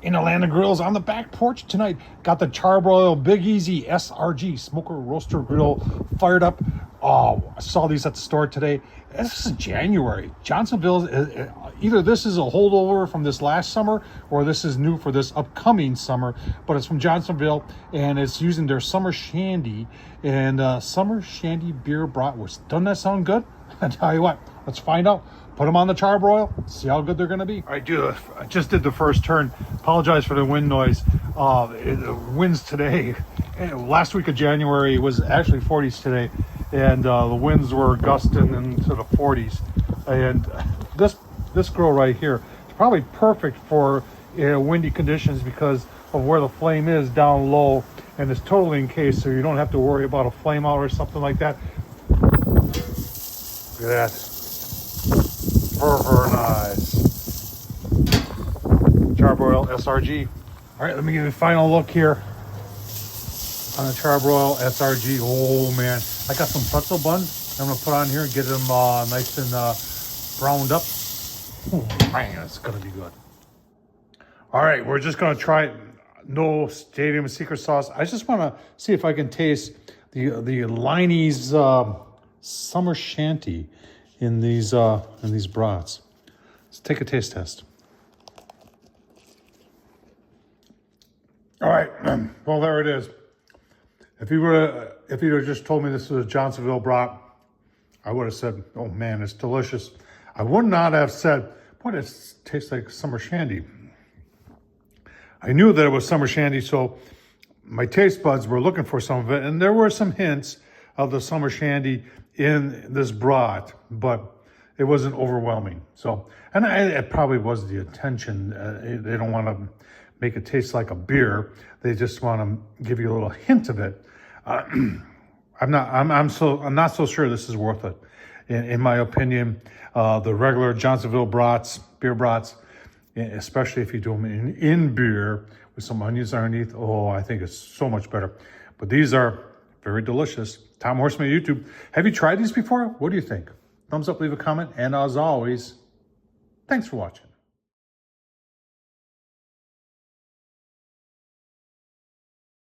in the Leinenkugels on the back porch tonight. Got the Char-Broil Big Easy SRG Smoker Roaster Grill fired up. Oh, I saw these at the store today. This is January. Johnsonville, either this is a holdover from this last summer or this is new for this upcoming summer, but it's from Johnsonville and it's using their Summer Shandy and Summer Shandy Beer Bratwurst. Doesn't that sound good? I tell you what, let's find out. Put them on the Char-Broil, see how good they're going to be. All right, dude, I just did the first turn. Apologize for the wind noise. The winds today, last week of January was actually 40s today, and the winds were gusting into the 40s. And this grill right here is probably perfect for windy conditions because of where the flame is down low, and it's totally encased, so you don't have to worry about a flame out or something like that. Look at that. Very nice. Char-Broil SRG. All right, let me give you a final look here on the Char-Broil SRG. Oh man, I got some pretzel buns I'm gonna put on here and get them nice and browned up. Oh man, it's gonna be good. All right, we're just gonna try it. No stadium secret sauce. I just want to see if I can taste the Leine's Summer Shanty in these brats. Let's take a taste test. All right, well there it is. If you had just told me this was a Johnsonville brat, I would have said, "Oh man, it's delicious." I would not have said, "Boy, it tastes like Summer Shandy." I knew that it was Summer Shandy, so my taste buds were looking for some of it, and there were some hints of the Summer Shandy in this brat, but it wasn't overwhelming. So, and it probably was the intention. They don't want to make it taste like a beer. They just want to give you a little hint of it. I'm not so sure this is worth it. In my opinion, the regular Johnsonville brats, beer brats, especially if you do them in beer with some onions underneath, oh, I think it's so much better. But these are very delicious. Tom Horsman YouTube. Have you tried these before? What do you think? Thumbs up, leave a comment, and as always, thanks for watching.